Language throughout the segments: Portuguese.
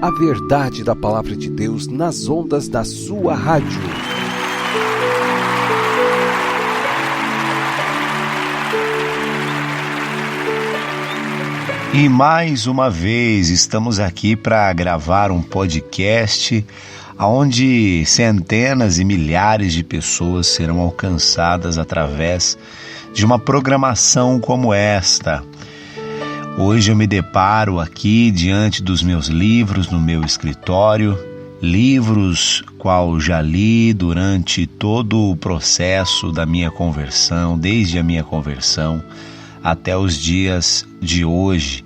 a verdade da Palavra de Deus nas ondas da sua rádio. E mais uma vez estamos aqui para gravar um podcast onde centenas e milhares de pessoas serão alcançadas através de uma programação como esta. Hoje eu me deparo aqui diante dos meus livros no meu escritório, livros qual já li durante todo o processo da minha conversão, desde a minha conversão até os dias de hoje.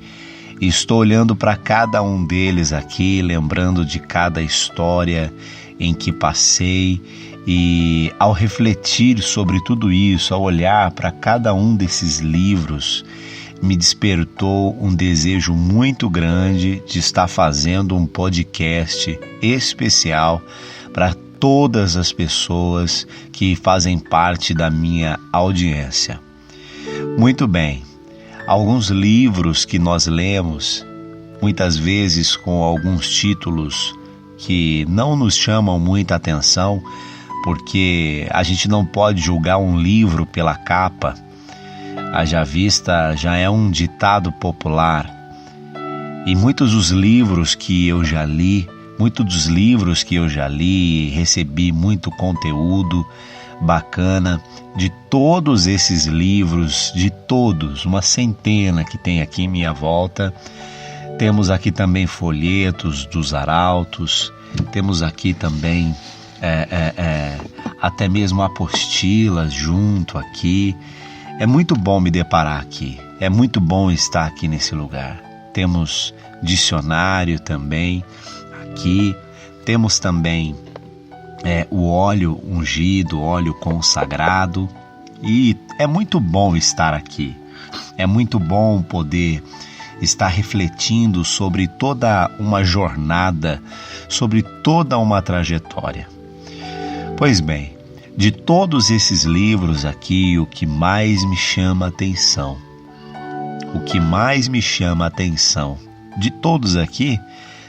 Estou olhando para cada um deles aqui, lembrando de cada história em que passei, e ao refletir sobre tudo isso, ao olhar para cada um desses livros, me despertou um desejo muito grande de estar fazendo um podcast especial para todas as pessoas que fazem parte da minha audiência. Muito bem, alguns livros que nós lemos, muitas vezes com alguns títulos que não nos chamam muita atenção, porque a gente não pode julgar um livro pela capa. Haja vista já é um ditado popular. E muitos dos livros que eu já li, recebi muito conteúdo bacana de todos esses livros, de todos, uma centena que tem aqui em minha volta. Temos aqui também folhetos dos arautos, temos aqui também até mesmo apostilas junto aqui. É muito bom me deparar aqui, é muito bom estar aqui nesse lugar. Temos dicionário também aqui, temos também o óleo ungido, óleo consagrado, e é muito bom estar aqui. É muito bom poder estar refletindo sobre toda uma jornada, sobre toda uma trajetória. Pois bem, de todos esses livros aqui, o que mais me chama a atenção, de todos aqui,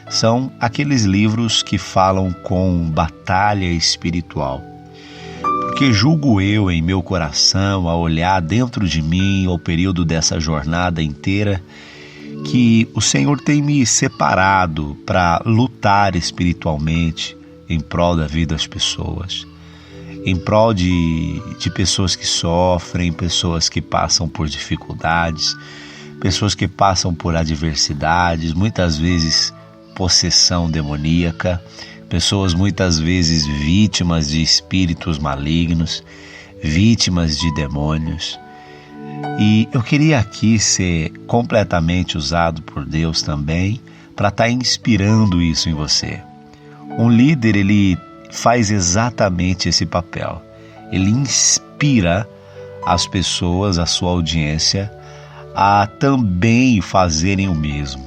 são aqueles livros que falam com batalha espiritual. Porque julgo eu em meu coração, a olhar dentro de mim, ao período dessa jornada inteira, que o Senhor tem me separado para lutar espiritualmente em prol da vida das pessoas, em prol de pessoas que sofrem, pessoas que passam por dificuldades, pessoas que passam por adversidades, muitas vezes possessão demoníaca, pessoas muitas vezes vítimas de espíritos malignos, vítimas de demônios. E eu queria aqui ser completamente usado por Deus também para estar inspirando isso em você. Um líder, ele faz exatamente esse papel. Ele inspira as pessoas, a sua audiência, a também fazerem o mesmo.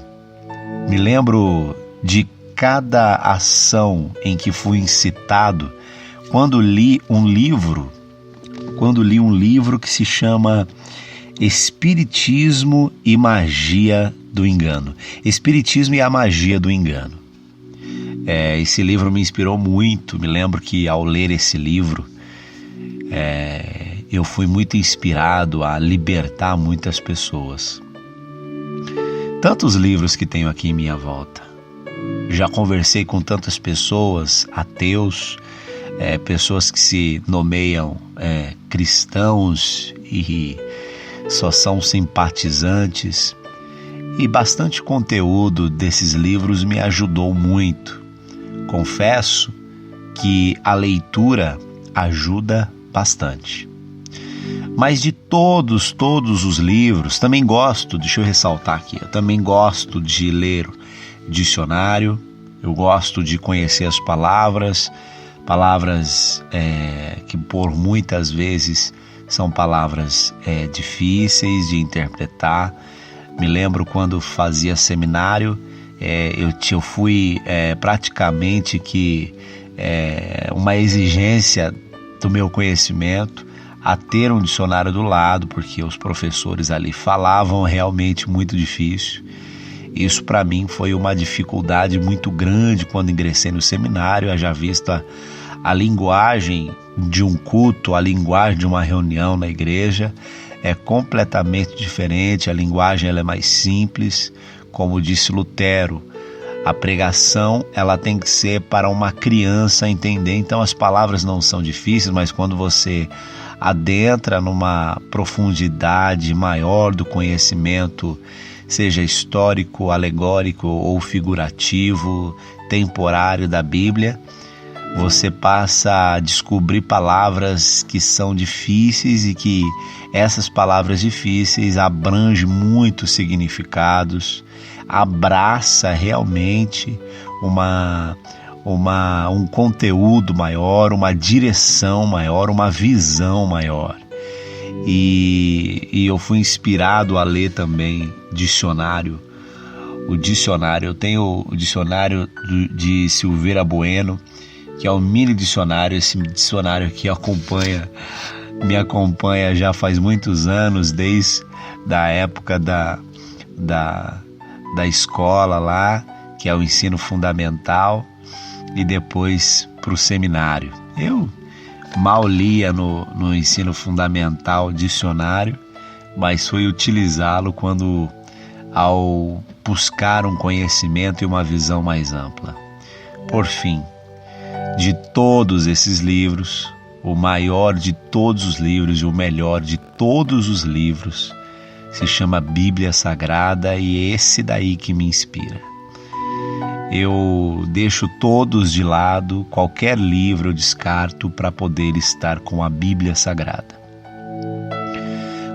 Me lembro de cada ação em que fui incitado quando li um livro que se chama Espiritismo e Magia do Engano. Espiritismo e a Magia do Engano. Esse livro me inspirou muito. Me lembro que ao ler esse livro, eu fui muito inspirado a libertar muitas pessoas. Tantos livros que tenho aqui em minha volta. Já conversei com tantas pessoas, ateus, pessoas que se nomeiam cristãos e só são simpatizantes. E bastante conteúdo desses livros me ajudou muito. Confesso que a leitura ajuda bastante. Mas de todos os livros, também gosto, deixa eu ressaltar aqui, eu também gosto de ler dicionário, eu gosto de conhecer as palavras que por muitas vezes são palavras difíceis de interpretar. Me lembro quando fazia seminário, eu fui praticamente que uma exigência do meu conhecimento a ter um dicionário do lado, porque os professores ali falavam realmente muito difícil. Isso para mim foi uma dificuldade muito grande quando ingressei no seminário, haja vista a linguagem de um culto, a linguagem de uma reunião na igreja é completamente diferente, a linguagem ela é mais simples, como disse Lutero, a pregação ela tem que ser para uma criança entender, então as palavras não são difíceis, mas quando você adentra numa profundidade maior do conhecimento, seja histórico, alegórico ou figurativo, temporário da Bíblia, você passa a descobrir palavras que são difíceis e que essas palavras difíceis abrangem muitos significados, abraça realmente um conteúdo maior, uma direção maior, uma visão maior. E eu fui inspirado a ler também dicionário. Eu tenho o dicionário de Silveira Bueno, que é um mini dicionário, esse dicionário que me acompanha já faz muitos anos, desde a época da escola lá, que é o ensino fundamental, e depois para o seminário. Eu mal lia no ensino fundamental dicionário, mas fui utilizá-lo ao buscar um conhecimento e uma visão mais ampla. Por fim, de todos esses livros, o maior de todos os livros e o melhor de todos os livros se chama Bíblia Sagrada, e é esse daí que me inspira. Eu deixo todos de lado, qualquer livro eu descarto para poder estar com a Bíblia Sagrada.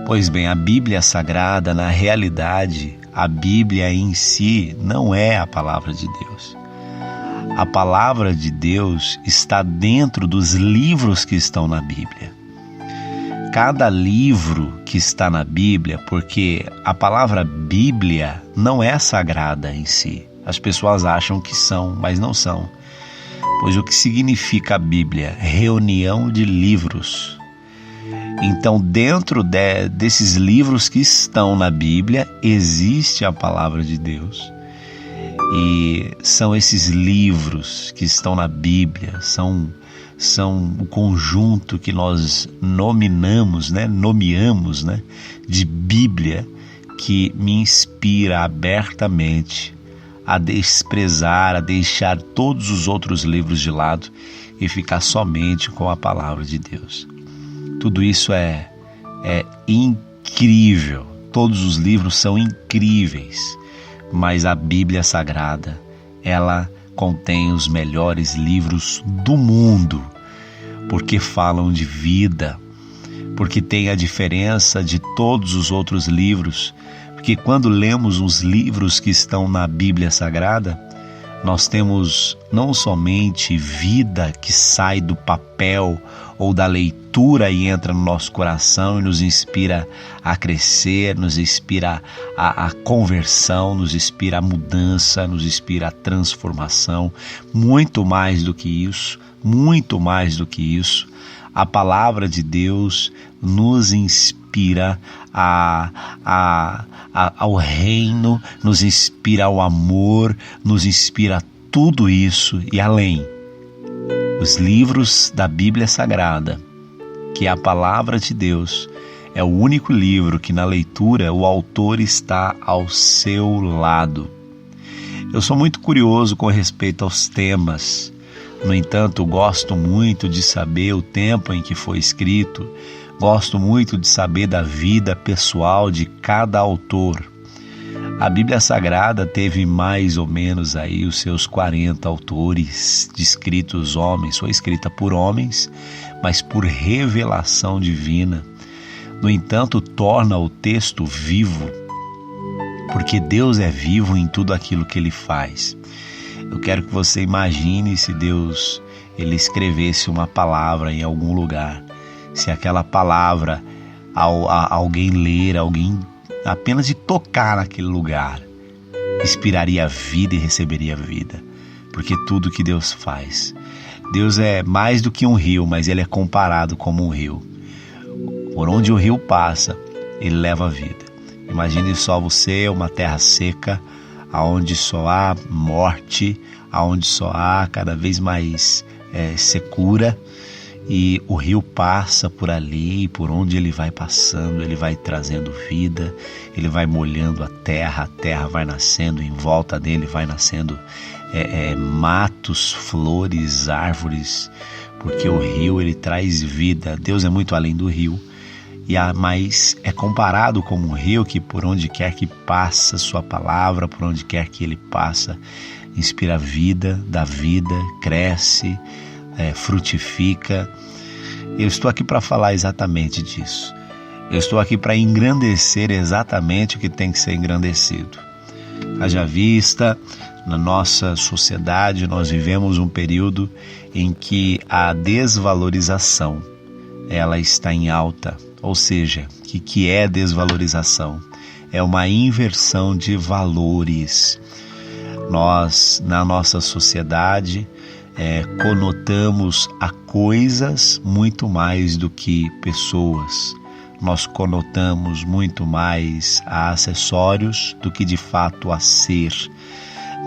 Pois bem, a Bíblia Sagrada, na realidade, a Bíblia em si não é a palavra de Deus. A palavra de Deus está dentro dos livros que estão na Bíblia. Cada livro que está na Bíblia, porque a palavra Bíblia não é sagrada em si. As pessoas acham que são, mas não são. Pois o que significa a Bíblia? Reunião de livros. Então, dentro desses livros que estão na Bíblia, existe a palavra de Deus. E são esses livros que estão na Bíblia, são o conjunto que nós nomeamos, de Bíblia, que me inspira abertamente a desprezar, a deixar todos os outros livros de lado e ficar somente com a palavra de Deus. Tudo isso é incrível, todos os livros são incríveis, mas a Bíblia Sagrada, ela contém os melhores livros do mundo, porque falam de vida, porque tem a diferença de todos os outros livros, porque quando lemos os livros que estão na Bíblia Sagrada, nós temos não somente vida que sai do papel ou da leitura e entra no nosso coração e nos inspira a crescer, nos inspira a conversão, nos inspira a mudança, nos inspira a transformação. Muito mais do que isso, a palavra de Deus nos inspira ao reino, nos inspira ao amor, nos inspira a tudo isso e além. Os livros da Bíblia Sagrada, que é a palavra de Deus, é o único livro que na leitura o autor está ao seu lado. Eu sou muito curioso com respeito aos temas. No entanto, gosto muito de saber o tempo em que foi escrito, gosto muito de saber da vida pessoal de cada autor. A Bíblia Sagrada teve mais ou menos aí os seus 40 autores descritos homens, foi escrita por homens, mas por revelação divina. No entanto, torna o texto vivo, porque Deus é vivo em tudo aquilo que Ele faz. Eu quero que você imagine se Deus ele escrevesse uma palavra em algum lugar, se aquela palavra, alguém ler, alguém apenas de tocar naquele lugar, inspiraria vida e receberia vida, porque tudo que Deus faz, Deus é mais do que um rio, mas Ele é comparado como um rio. Por onde o rio passa, Ele leva a vida. Imagine só você, uma terra seca, aonde só há morte, aonde só há cada vez mais secura, e o rio passa por ali, e por onde ele vai passando, ele vai trazendo vida, ele vai molhando a terra vai nascendo, em volta dele vai nascendo matos, flores, árvores, porque o rio ele traz vida. Deus é muito além do rio, mas é comparado como um rio que por onde quer que passa sua palavra, por onde quer que ele passa, inspira vida, dá vida, cresce, frutifica. Eu estou aqui para falar exatamente disso. Eu estou aqui para engrandecer exatamente o que tem que ser engrandecido. Haja vista, na nossa sociedade nós vivemos um período em que a desvalorização ela está em alta. Ou seja, o que é desvalorização? É uma inversão de valores. Nós, na nossa sociedade, conotamos a coisas muito mais do que pessoas. Nós conotamos muito mais a acessórios do que de fato a ser.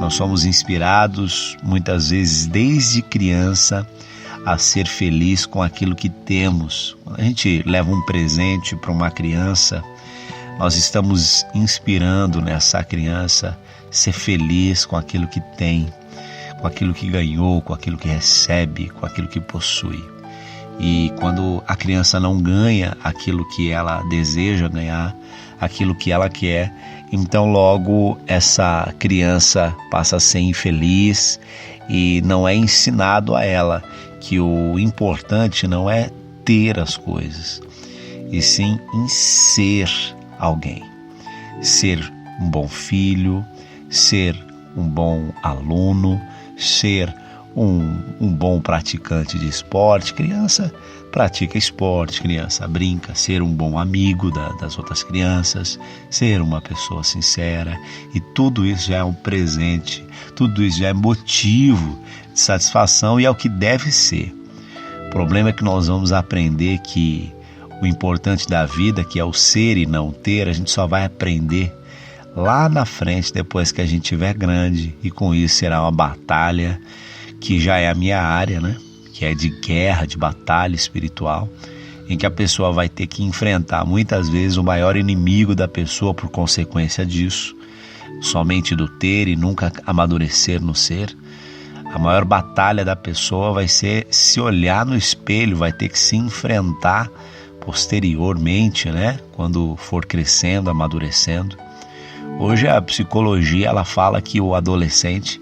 Nós somos inspirados muitas vezes desde criança a ser feliz com aquilo que temos. Quando a gente leva um presente para uma criança, nós estamos inspirando nessa criança ser feliz com aquilo que tem, com aquilo que ganhou, com aquilo que recebe, com aquilo que possui. E quando a criança não ganha aquilo que ela deseja ganhar, aquilo que ela quer, então logo essa criança passa a ser infeliz e não é ensinado a ela que o importante não é ter as coisas, e sim em ser alguém. Ser um bom filho, ser um bom aluno, ser um bom praticante de esporte. Criança pratica esporte, criança brinca, ser um bom amigo das outras crianças, ser uma pessoa sincera, e tudo isso já é um presente, tudo isso já é motivo de satisfação e é o que deve ser. O problema é que nós vamos aprender que o importante da vida, que é o ser e não ter, a gente só vai aprender lá na frente, depois que a gente estiver grande, e com isso será uma batalha que já é a minha área, né? Que é de guerra, de batalha espiritual, em que a pessoa vai ter que enfrentar muitas vezes o maior inimigo da pessoa por consequência disso, somente do ter e nunca amadurecer no ser. A maior batalha da pessoa vai ser se olhar no espelho, vai ter que se enfrentar posteriormente, né? Quando for crescendo, amadurecendo. Hoje a psicologia ela fala que o adolescente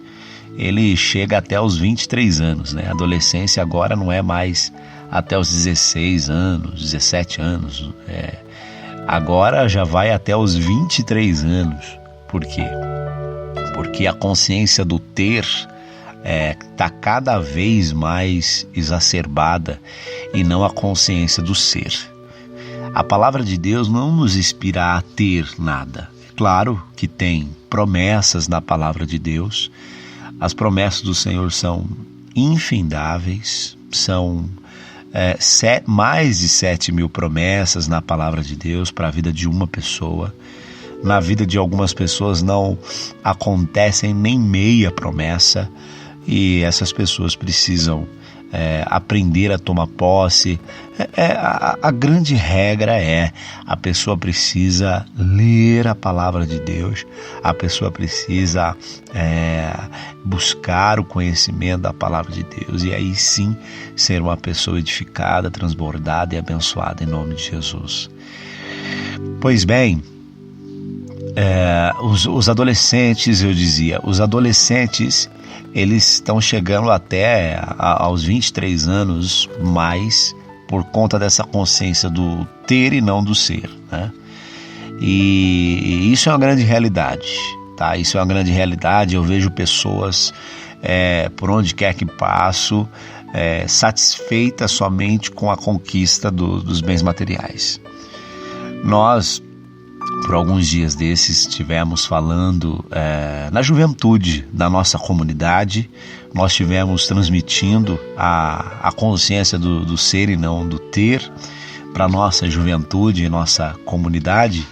ele chega até os 23 anos, né? A adolescência agora não é mais até os 16 anos, 17 anos. Agora já vai até os 23 anos. Por quê? Porque a consciência do ter está cada vez mais exacerbada e não a consciência do ser. A palavra de Deus não nos inspira a ter nada. É claro que tem promessas na palavra de Deus. As promessas do Senhor são infindáveis, são mais de 7.000 promessas na palavra de Deus para a vida de uma pessoa. Na vida de algumas pessoas não acontecem nem meia promessa, e essas pessoas precisam aprender a tomar posse. A grande regra a pessoa precisa ler a palavra de Deus, a pessoa precisa buscar o conhecimento da palavra de Deus, e aí sim ser uma pessoa edificada, transbordada e abençoada em nome de Jesus. Pois bem, os adolescentes, os adolescentes eles estão chegando até aos 23 anos mais por conta dessa consciência do ter e não do ser, né? E isso é uma grande realidade, tá? Isso é uma grande realidade. Eu vejo pessoas por onde quer que passo satisfeitas somente com a conquista dos bens materiais. Nós, por alguns dias desses, estivemos falando na juventude da nossa comunidade. Nós estivemos transmitindo a consciência do ser e não do ter para a nossa juventude, nossa comunidade,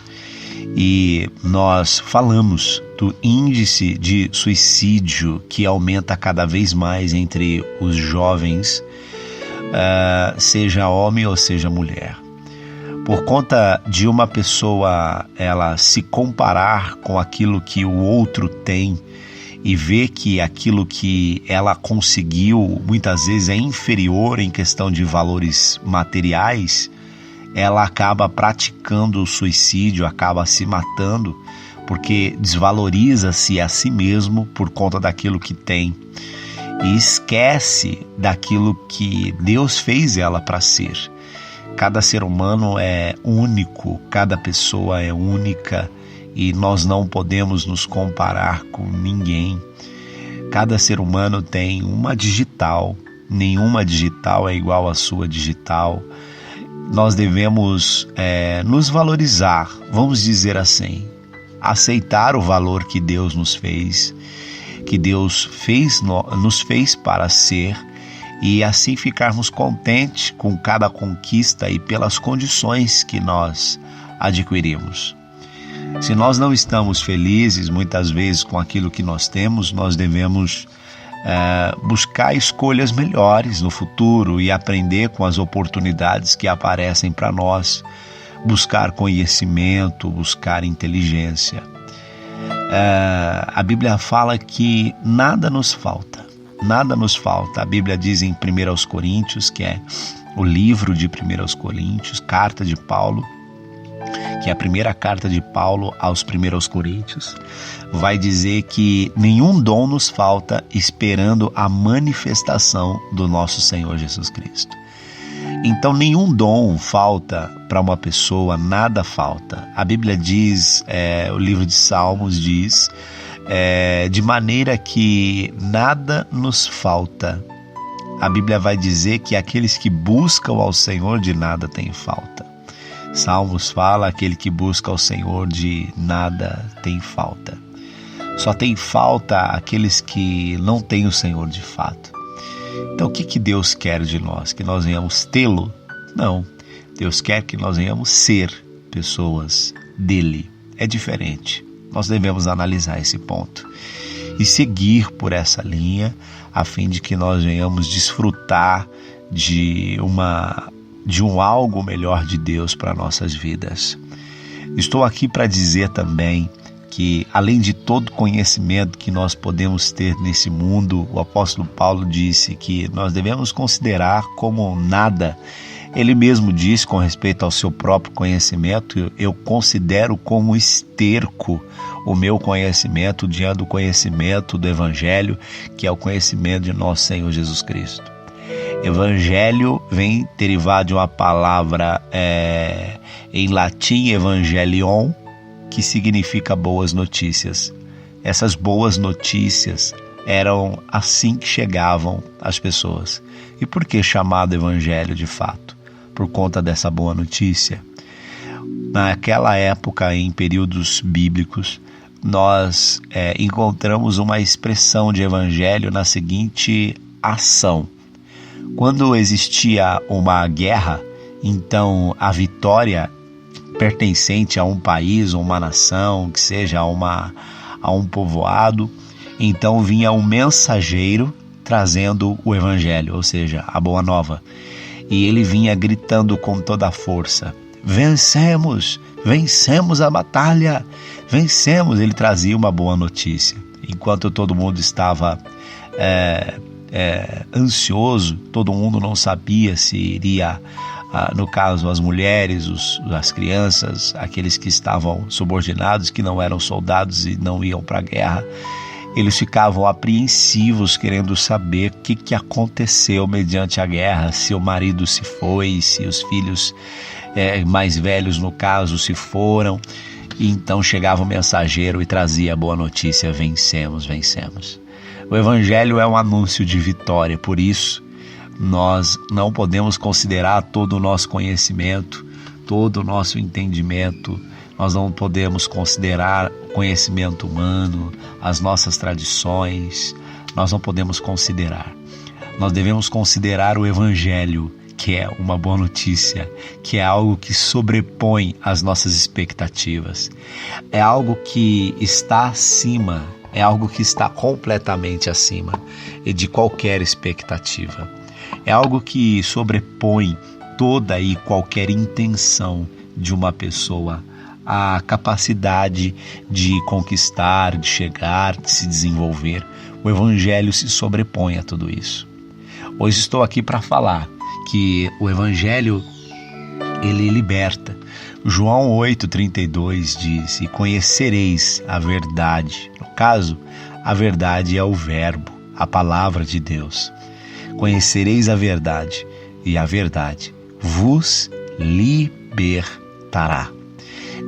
e nós falamos do índice de suicídio que aumenta cada vez mais entre os jovens, seja homem ou seja mulher. Por conta de uma pessoa ela se comparar com aquilo que o outro tem e ver que aquilo que ela conseguiu muitas vezes é inferior em questão de valores materiais, ela acaba praticando o suicídio, acaba se matando, porque desvaloriza-se a si mesmo por conta daquilo que tem e esquece daquilo que Deus fez ela para ser. Cada ser humano é único, cada pessoa é única e nós não podemos nos comparar com ninguém. Cada ser humano tem uma digital, nenhuma digital é igual à sua digital. Nós devemos nos valorizar, vamos dizer assim, aceitar o valor que Deus nos fez, que Deus nos fez para ser, e assim ficarmos contentes com cada conquista e pelas condições que nós adquirimos. Se nós não estamos felizes muitas vezes com aquilo que nós temos, nós devemos buscar escolhas melhores no futuro e aprender com as oportunidades que aparecem para nós, buscar conhecimento, buscar inteligência. A Bíblia fala que nada nos falta. Nada nos falta. A Bíblia diz em 1 Coríntios, que é o livro de 1 Coríntios, carta de Paulo, que é a primeira carta de Paulo aos 1 Coríntios, vai dizer que nenhum dom nos falta esperando a manifestação do nosso Senhor Jesus Cristo. Então nenhum dom falta para uma pessoa, nada falta. A Bíblia diz, o livro de Salmos diz, de maneira que nada nos falta. A Bíblia vai dizer que aqueles que buscam ao Senhor de nada têm falta. Salmos fala, aquele que busca ao Senhor de nada tem falta. Só tem falta aqueles que não têm o Senhor de fato. Então o que Deus quer de nós? Que nós venhamos tê-lo? Não. Deus quer que nós venhamos ser pessoas dele. É diferente. Nós devemos analisar esse ponto e seguir por essa linha, a fim de que nós venhamos desfrutar de um algo melhor de Deus para nossas vidas. Estou aqui para dizer também que, além de todo conhecimento que nós podemos ter nesse mundo, o apóstolo Paulo disse que nós devemos considerar como nada. Ele mesmo disse com respeito ao seu próprio conhecimento: eu considero como esterco o meu conhecimento diante do conhecimento do Evangelho, que é o conhecimento de nosso Senhor Jesus Cristo. Evangelho vem derivado de uma palavra em latim, evangelion, que significa boas notícias. Essas boas notícias eram assim que chegavam às pessoas. E por que chamado evangelho de fato? Por conta dessa boa notícia. Naquela época, em períodos bíblicos, nós encontramos uma expressão de evangelho na seguinte ação. Quando existia uma guerra, então a vitória pertencente a um país, ou uma nação, que seja a um povoado, então vinha um mensageiro trazendo o evangelho, ou seja, a boa nova. E ele vinha gritando com toda a força: vencemos, vencemos a batalha, vencemos. Ele trazia uma boa notícia. Enquanto todo mundo estava ansioso, todo mundo não sabia se iria, no caso as mulheres, as crianças, aqueles que estavam subordinados, que não eram soldados e não iam para a guerra, eles ficavam apreensivos, querendo saber o que aconteceu mediante a guerra, se o marido se foi, se os filhos mais velhos, no caso, se foram. E então chegava o mensageiro e trazia a boa notícia: vencemos, vencemos. O Evangelho é um anúncio de vitória, por isso nós não podemos considerar todo o nosso conhecimento, todo o nosso entendimento, nós não podemos considerar o conhecimento humano, as nossas tradições, nós não podemos considerar. Nós devemos considerar o Evangelho, que é uma boa notícia, que é algo que sobrepõe as nossas expectativas. É algo que está acima, é algo que está completamente acima de qualquer expectativa. É algo que sobrepõe toda e qualquer intenção de uma pessoa, a capacidade de conquistar, de chegar, de se desenvolver. O Evangelho se sobrepõe a tudo isso. Hoje estou aqui para falar que o Evangelho, ele liberta. João 8,32 diz: e conhecereis a verdade. No caso, a verdade é o verbo, a palavra de Deus. Conhecereis a verdade, e a verdade vos libertará.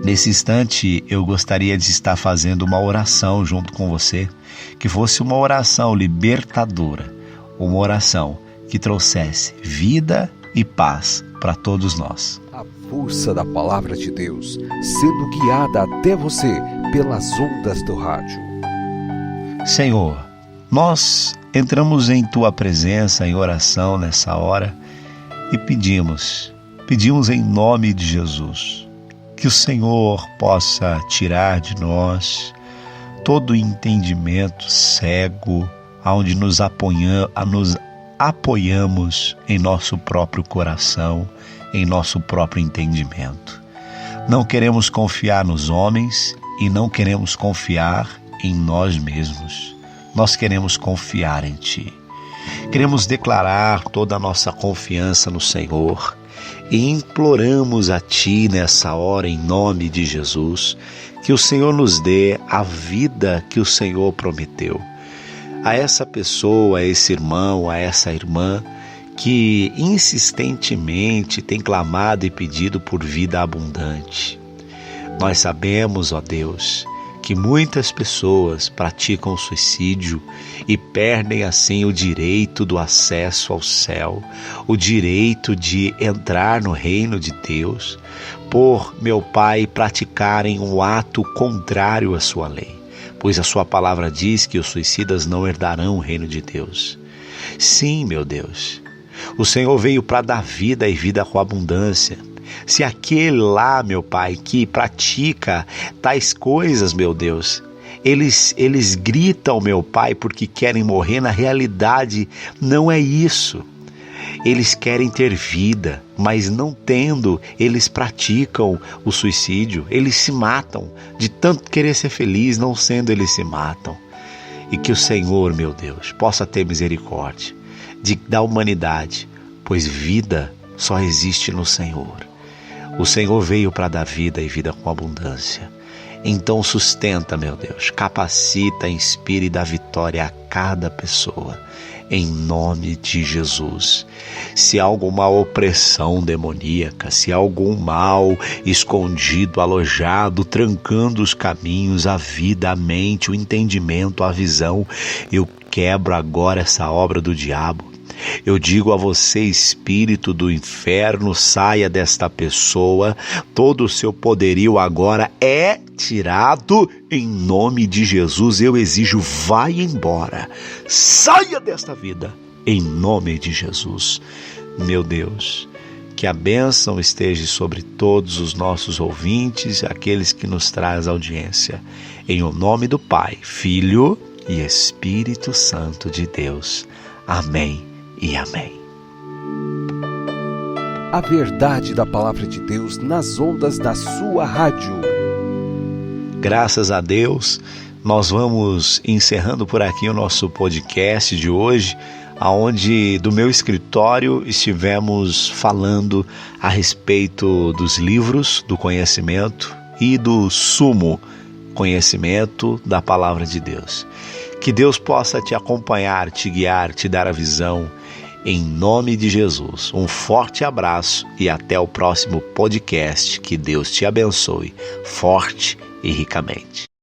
Nesse instante, eu gostaria de estar fazendo uma oração junto com você, que fosse uma oração libertadora, uma oração que trouxesse vida e paz para todos nós. A força da palavra de Deus sendo guiada até você pelas ondas do rádio. Senhor, nós entramos em Tua presença em oração nessa hora e pedimos em nome de Jesus, que o Senhor possa tirar de nós todo o entendimento cego, onde nos apoiamos em nosso próprio coração, em nosso próprio entendimento. Não queremos confiar nos homens e não queremos confiar em nós mesmos. Nós queremos confiar em Ti. Queremos declarar toda a nossa confiança no Senhor e imploramos a Ti nessa hora, em nome de Jesus, que o Senhor nos dê a vida que o Senhor prometeu. A essa pessoa, a esse irmão, a essa irmã que insistentemente tem clamado e pedido por vida abundante. Nós sabemos, ó Deus, que muitas pessoas praticam suicídio e perdem assim o direito do acesso ao céu, o direito de entrar no reino de Deus, por, meu Pai, praticarem um ato contrário à sua lei, pois a sua palavra diz que os suicidas não herdarão o reino de Deus. Sim, meu Deus, o Senhor veio para dar vida e vida com abundância. Se aquele lá, meu Pai, que pratica tais coisas, meu Deus, eles gritam, meu Pai, porque querem morrer, na realidade não é isso. Eles querem ter vida, mas não tendo, eles praticam o suicídio, eles se matam, de tanto querer ser feliz, não sendo, eles se matam. E que o Senhor, meu Deus, possa ter misericórdia da humanidade, pois vida só existe no Senhor. O Senhor veio para dar vida e vida com abundância. Então sustenta, meu Deus, capacita, inspira e dá vitória a cada pessoa, em nome de Jesus. Se há alguma opressão demoníaca, se há algum mal escondido, alojado, trancando os caminhos, a vida, a mente, o entendimento, a visão, eu quebro agora essa obra do diabo. Eu digo a você, espírito do inferno, saia desta pessoa, todo o seu poderio agora é tirado em nome de Jesus. Eu exijo, vai embora, saia desta vida em nome de Jesus. Meu Deus, que a bênção esteja sobre todos os nossos ouvintes, aqueles que nos traz audiência, em o nome do Pai, Filho e Espírito Santo de Deus. Amém e amém. A verdade da palavra de Deus nas ondas da sua rádio. Graças a Deus, nós vamos encerrando por aqui o nosso podcast de hoje, onde do meu escritório estivemos falando a respeito dos livros do conhecimento e do sumo conhecimento da palavra de Deus. Que Deus possa te acompanhar, te guiar, te dar a visão, em nome de Jesus. Um forte abraço e até o próximo podcast. Que Deus te abençoe forte e ricamente.